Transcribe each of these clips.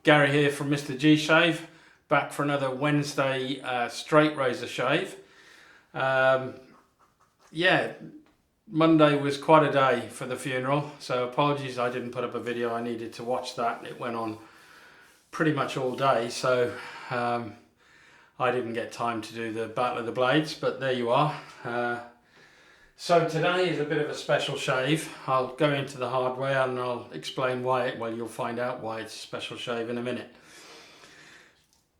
Gary here from MrG Shave, back for another Wednesday straight razor shave. Yeah, Monday was quite a day for the funeral, so apologies I didn't put up a video. I needed to watch that. It went on pretty much all day, so I didn't get time to do the Battle of the Blades, but there you are. So today is a bit of a special shave. I'll go into the hardware and I'll explain why, well, you'll find out why it's a special shave in a minute.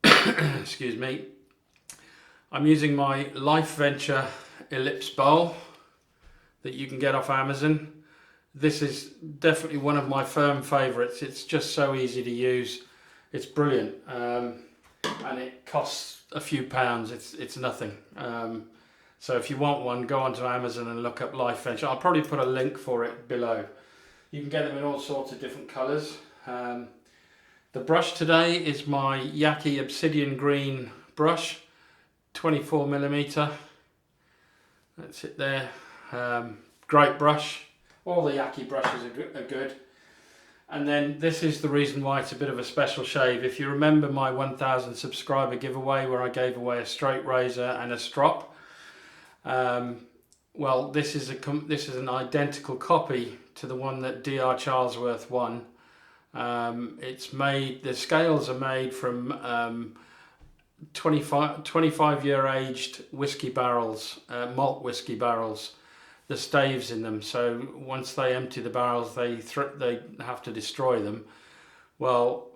Excuse me. I'm using my Life Venture Ellipse Bowl that you can get off Amazon. This is definitely one of my firm favourites. It's just so easy to use. It's brilliant, and it costs a few pounds. It's nothing. So if you want one, go onto Amazon and look up Life Venture. I'll probably put a link for it below. You can get them in all sorts of different colours. The brush today is my Yaqi Obsidian green brush, 24mm. That's it there. Great brush. All the Yaqi brushes are good. And then this is the reason why it's a bit of a special shave. If you remember my 1000 subscriber giveaway where I gave away a straight razor and a strop, well, this is an identical copy to the one that Dr. Charlesworth won. It's made, the scales are made from 25 year aged whiskey barrels, malt whiskey barrels, the staves in them. So once they empty the barrels, they have to destroy them. Well,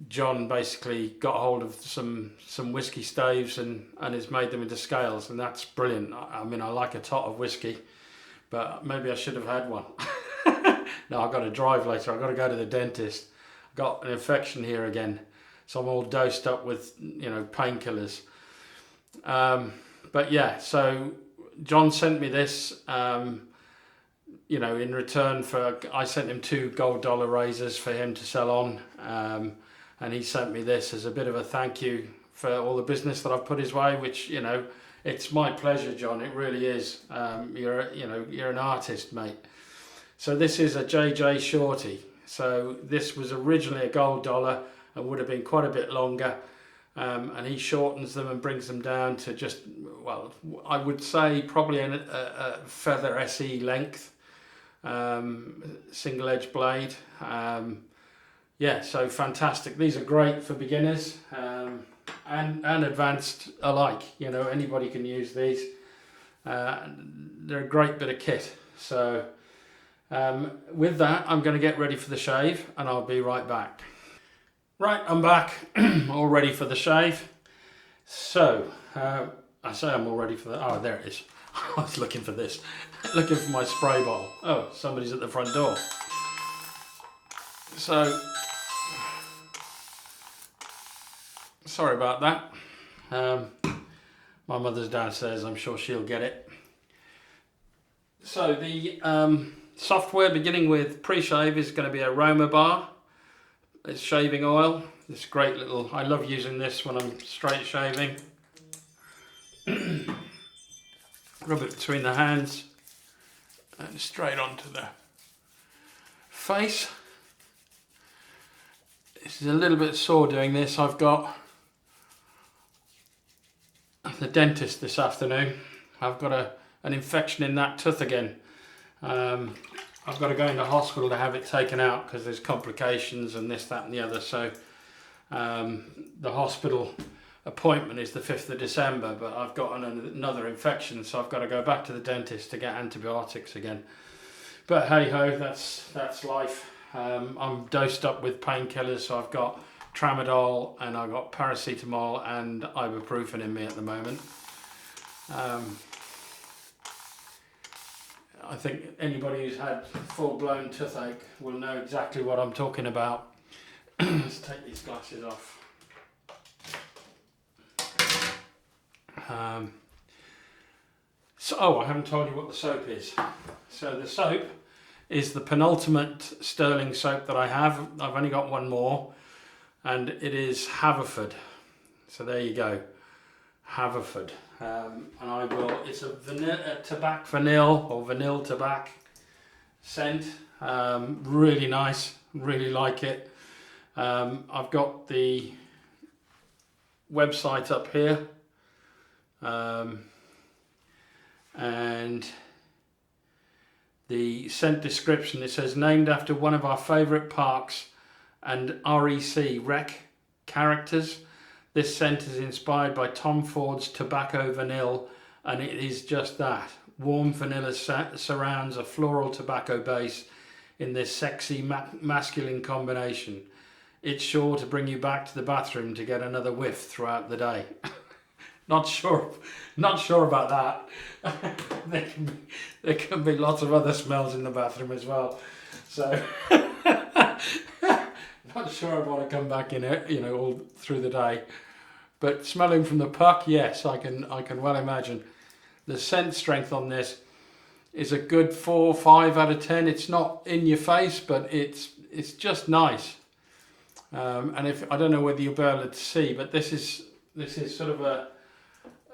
John basically got hold of some whiskey staves and has made them into scales, and that's brilliant. I mean, I like a tot of whiskey, but maybe I should have had one. No, I've got to drive later. I've got to go to the dentist. I've got an infection here again, so I'm all dosed up with, you know, painkillers. But yeah, so John sent me this, you know, in return for, I sent him 2 gold dollar razors for him to sell on. And he sent me this as a bit of a thank you for all the business that I've put his way, which, you know, it's my pleasure, John. It really is. You're an artist, mate. So this is a JJ Shorty. So this was originally a gold dollar and would have been quite a bit longer. And he shortens them and brings them down to just, well, I would say probably a feather SE length, single edge blade. Yeah, so fantastic. These are great for beginners and advanced alike. You know, anybody can use these. They're a great bit of kit. So with that, I'm going to get ready for the shave and I'll be right back. Right, I'm back, all ready for the shave. So, I say I'm all ready for the, oh, there it is. I was looking for this, looking for my spray bottle. Oh, somebody's at the front door. So, sorry about that. My mother's downstairs, I'm sure she'll get it. So the software beginning with pre-shave is going to be Aromabar. It's shaving oil. This great little, I love using this when I'm straight shaving. Rub it between the hands and straight onto the face. This is a little bit sore doing this. I've got the dentist this afternoon. I've got an infection in that tooth again. I've got to go into hospital to have it taken out because there's complications and this, that and the other. So the hospital appointment is the 5th of December, but I've got another infection, so I've got to go back to the dentist to get antibiotics again. But hey ho, that's life. I'm dosed up with painkillers, so I've got tramadol and I've got paracetamol and ibuprofen in me at the moment. I think anybody who's had full-blown toothache will know exactly what I'm talking about. Let's take these glasses off. I haven't told you what the soap is. So the soap is the penultimate Stirling soap that I have. I've only got one more, and it is Haverford. So there you go, Haverford. And I will, it's a Tobacco Vanille or Vanille Tobacco scent. Really nice, really like it. I've got the website up here, and the scent description. It says, named after one of our favourite parks and rec characters. This scent is inspired by Tom Ford's Tobacco Vanille, and it is just that. Warm vanilla surrounds a floral tobacco base in this sexy masculine combination. It's sure to bring you back to the bathroom to get another whiff throughout the day. Not sure about that. there can be lots of other smells in the bathroom as well. So not sure I want to come back in it, you know, all through the day. But smelling from the puck, yes, I can well imagine. The scent strength on this is a good 4 or 5 out of 10. It's not in your face, but it's just nice. And if I don't know whether you'll be able to see, but this is sort of a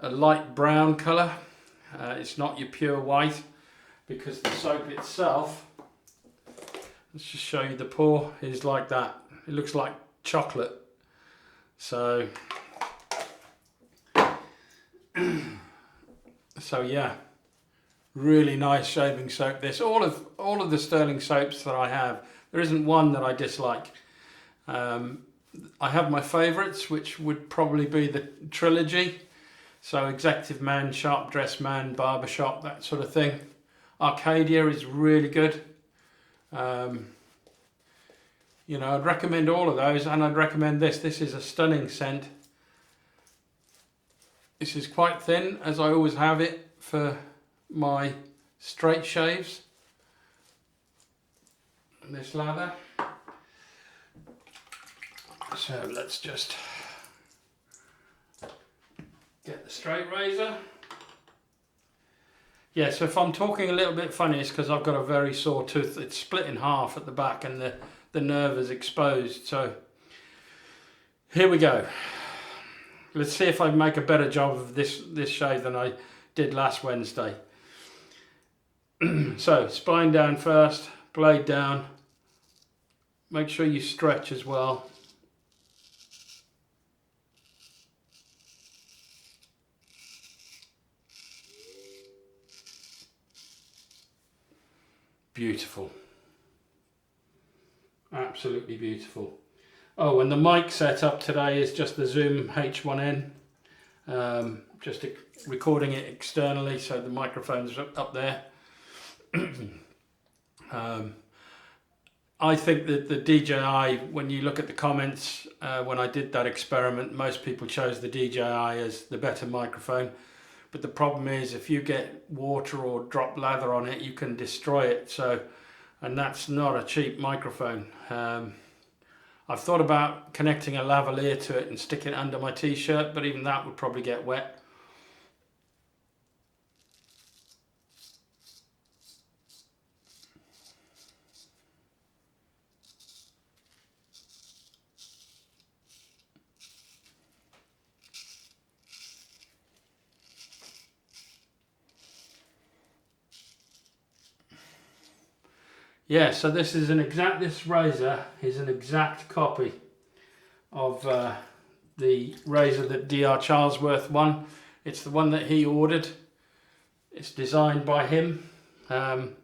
light brown colour. It's not your pure white, because the soap itself, let's just show you the pour, is like that. It looks like chocolate. So yeah, really nice shaving soap. This all of the Stirling soaps that I have, there isn't one that I dislike. I have my favourites, which would probably be the trilogy. So Executive Man, Sharp Dressed Man, Barbershop, that sort of thing. Arcadia is really good. You know, I'd recommend all of those, and I'd recommend this. This is a stunning scent. This is quite thin, as I always have it for my straight shaves. And this lather. So let's just get the straight razor. Yeah, so if I'm talking a little bit funny, it's because I've got a very sore tooth. It's split in half at the back, and the nerve is exposed. So here we go. Let's see if I make a better job of this shave than I did last Wednesday. So spine down first, blade down. Make sure you stretch as well. Beautiful. Absolutely beautiful. Oh, and the mic setup today is just the Zoom H1N. Just recording it externally, so the microphone's up there. I think that the DJI, when you look at the comments, when I did that experiment, most people chose the DJI as the better microphone. But the problem is, if you get water or drop lather on it, you can destroy it. So, and that's not a cheap microphone. I've thought about connecting a lavalier to it and sticking it under my t-shirt, but even that would probably get wet. Yeah, so this razor is an exact copy of the razor that DR Charlesworth won. It's the one that he ordered. It's designed by him. And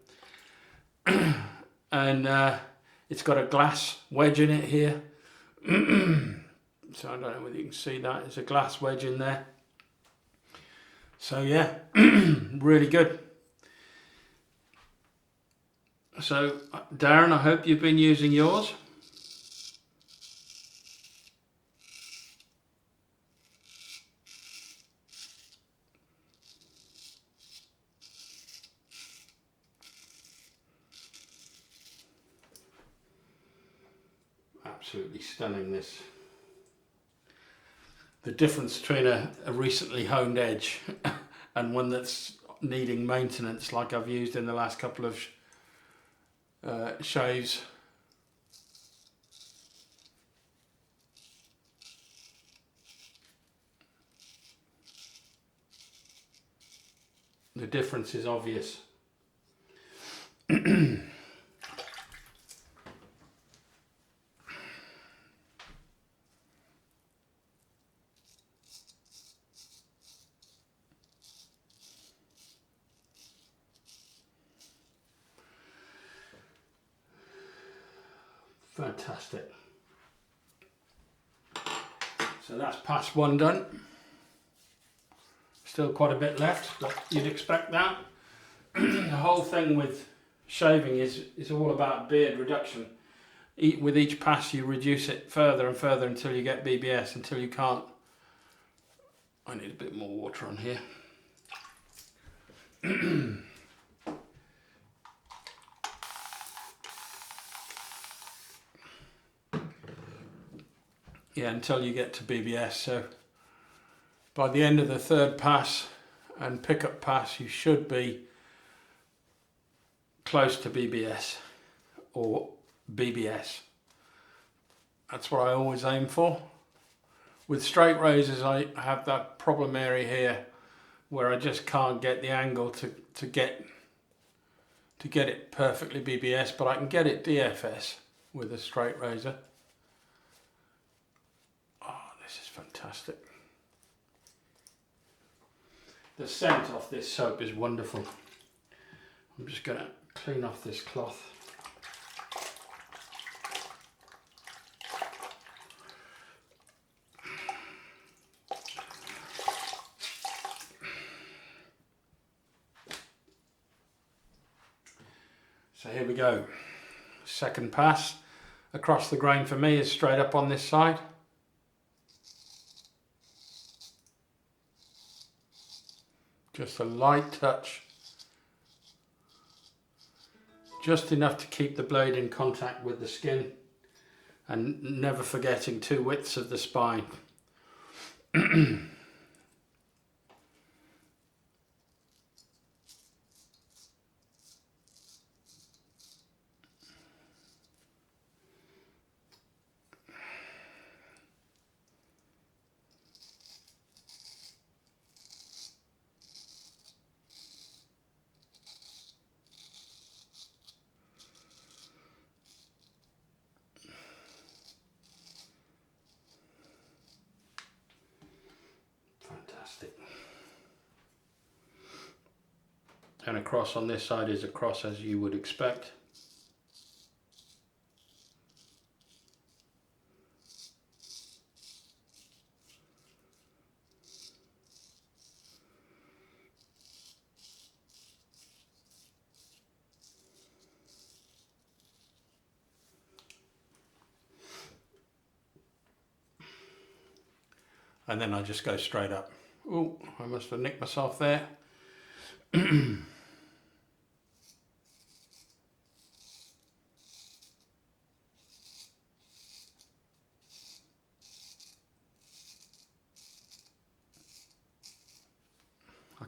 it's got a glass wedge in it here. So I don't know whether you can see that. There's a glass wedge in there. So yeah, really good. So, Darren, I hope you've been using yours. Absolutely stunning, this. The difference between a recently honed edge and one that's needing maintenance, like I've used in the last couple of shaves. The difference is obvious. fantastic. So that's pass 1 done. Still quite a bit left, but you'd expect that. The whole thing with shaving is all about beard reduction. With each pass you reduce it further and further until you get BBS, until you can't. I need a bit more water on here. Yeah, until you get to BBS. So by the end of the 3rd pass and pickup pass, you should be close to BBS or BBS. That's what I always aim for. With straight razors, I have that problem area here where I just can't get the angle to get it perfectly BBS, but I can get it DFS with a straight razor. This is fantastic. The scent off this soap is wonderful. I'm just going to clean off this cloth. So here we go. 2nd pass across the grain for me is straight up on this side. Just a light touch, just enough to keep the blade in contact with the skin and never forgetting 2 widths of the spine. And a cross on this side is a cross as you would expect. And then I just go straight up. Oh, I must have nicked myself there. I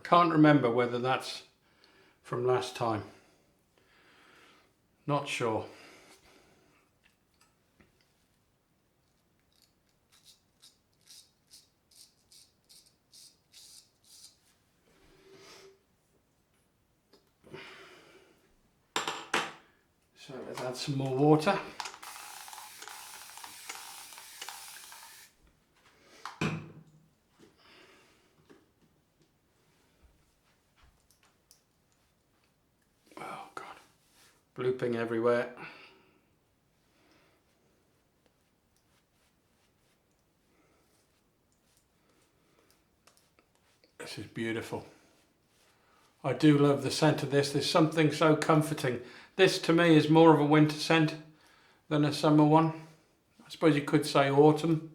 can't remember whether that's from last time. Not sure. So let's add some more water. Oh God, blooping everywhere. This is beautiful. I do love the scent of this. There's something so comforting. This to me is more of a winter scent than a summer one. I suppose you could say autumn.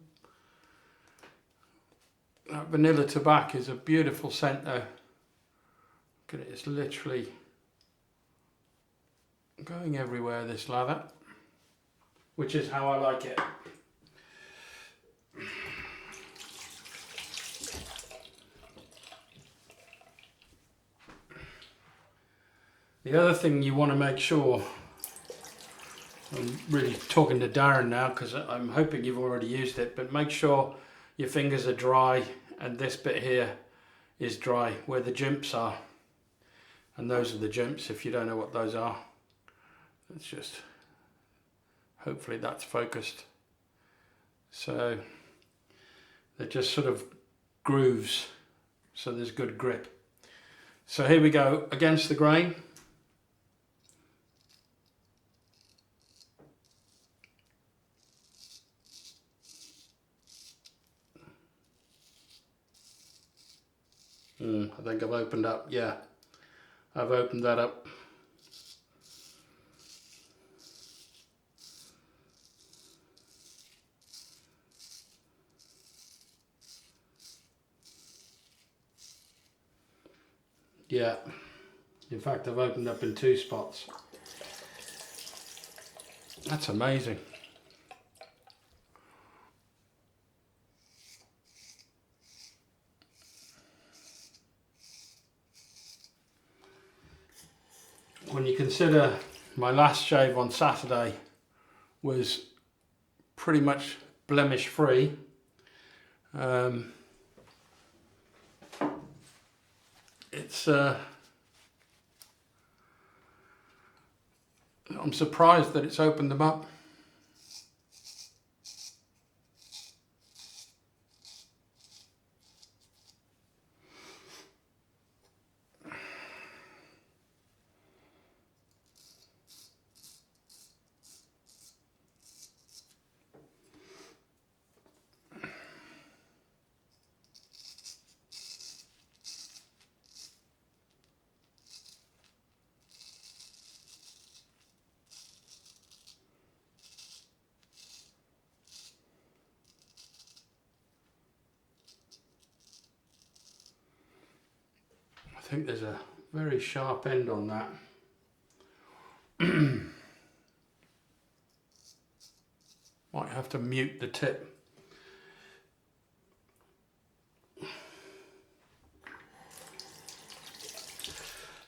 That vanilla tobacco is a beautiful scent though. Look at it, it's literally going everywhere, this lather, which is how I like it. The other thing you want to make sure, I'm really talking to Darren now because I'm hoping you've already used it, but make sure your fingers are dry and this bit here is dry where the jimps are. And those are the jimps if you don't know what those are. It's just, hopefully that's focused. So they're just sort of grooves, so there's good grip. So here we go, against the grain. I think I've opened up, yeah, I've opened that up. Yeah, in fact I've opened up in 2 spots. That's amazing. When you consider my last shave on Saturday was pretty much blemish free, it's I'm surprised that it's opened them up. I think there's a very sharp end on that. Might have to mute the tip.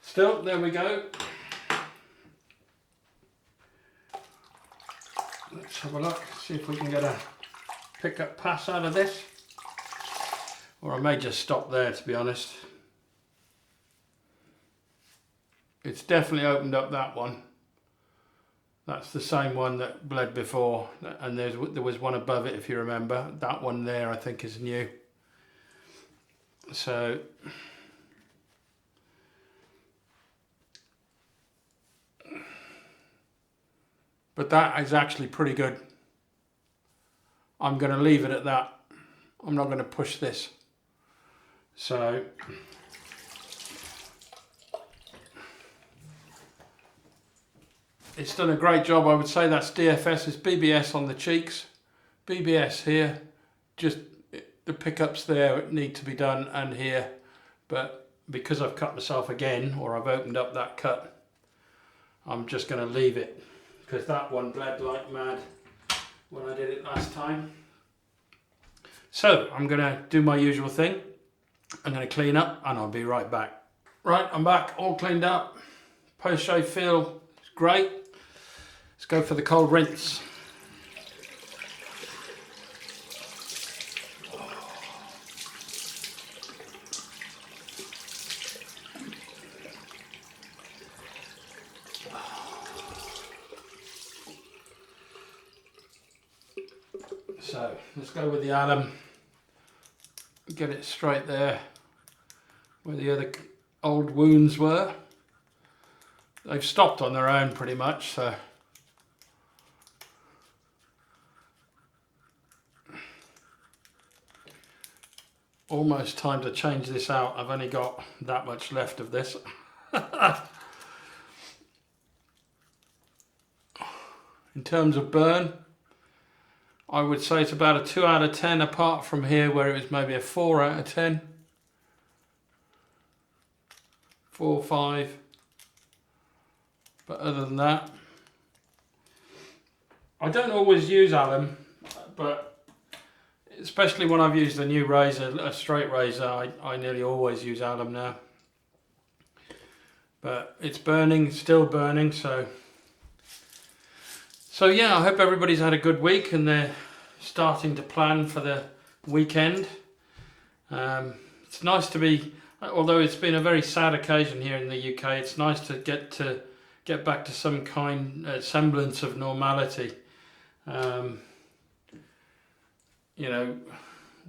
Still, there we go. Let's have a look, see if we can get a pickup pass out of this. Or I may just stop there, to be honest. It's definitely opened up that one. That's the same one that bled before, and there was one above it, if you remember. That one there I think is new. So but that is actually pretty good. I'm going to leave it at that. I'm not going to push this. So it's done a great job. I would say that's DFS. It's BBS on the cheeks, BBS here, just the pickups there need to be done, and here, but because I've cut myself again, or I've opened up that cut, I'm just going to leave it, because that one bled like mad when I did it last time. So I'm going to do my usual thing. I'm going to clean up and I'll be right back. Right, I'm back, all cleaned up. Post-shave feel is great. Let's go for the cold rinse. So let's go with the alum, get it straight there where the other old wounds were. They've stopped on their own pretty much, so almost time to change this out. I've only got that much left of this. In terms of burn, I would say it's about a 2 out of 10, apart from here where it was maybe a 4 out of 10. 4, 5. But other than that, I don't always use alum, but especially when I've used a new razor, a straight razor, I nearly always use alum now. But it's burning, still burning, so yeah, I hope everybody's had a good week and they're starting to plan for the weekend. It's nice to be, although it's been a very sad occasion here in the UK, it's nice to get back to some kind semblance of normality. You know,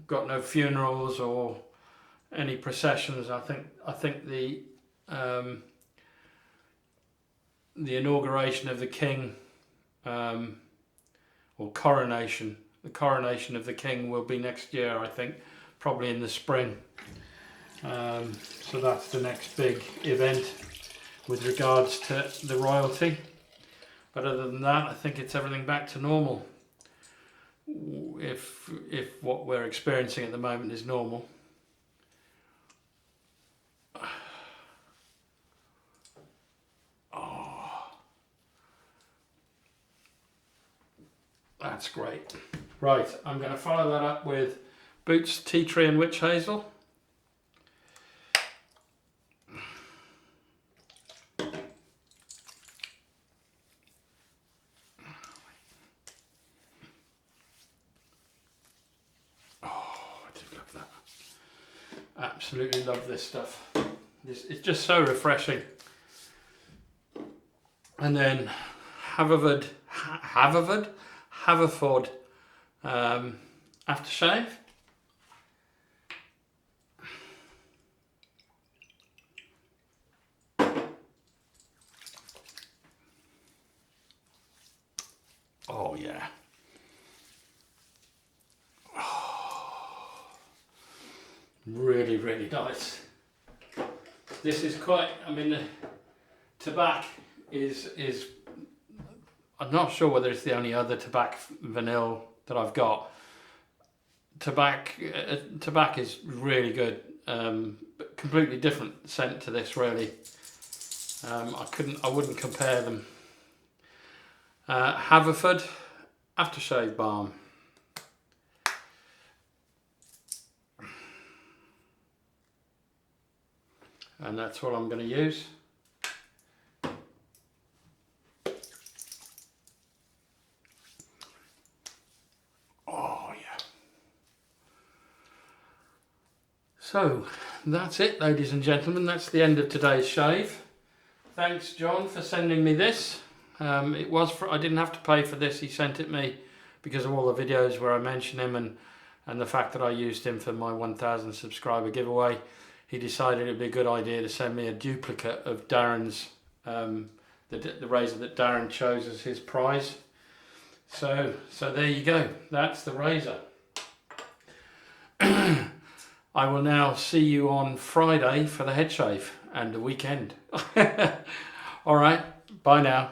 got no funerals or any processions. I think the inauguration of the King, or coronation, the coronation of the King will be next year, I think, probably in the spring. So that's the next big event with regards to the royalty. But other than that, I think it's everything back to normal. If what we're experiencing at the moment is normal. Oh, that's great. Right, I'm going to follow that up with Boots, Tea Tree and Witch Hazel. Absolutely love this stuff. It's just so refreshing. And then Haverford aftershave. Oh yeah. Really, really nice. This is quite, I mean, the Tobacco is, I'm not sure whether it's the only other Tobacco Vanille that I've got. Tobacco is really good, but completely different scent to this really. I wouldn't compare them. Haverford aftershave balm. And that's what I'm going to use. Oh yeah. So that's it, ladies and gentlemen. That's the end of today's shave. Thanks, John, for sending me this. I didn't have to pay for this. He sent it me because of all the videos where I mention him and the fact that I used him for my 1,000 subscriber giveaway. He decided it'd be a good idea to send me a duplicate of Darren's, the razor that Darren chose as his prize. So there you go. That's the razor. I will now see you on Friday for the head shave and the weekend. All right. Bye now.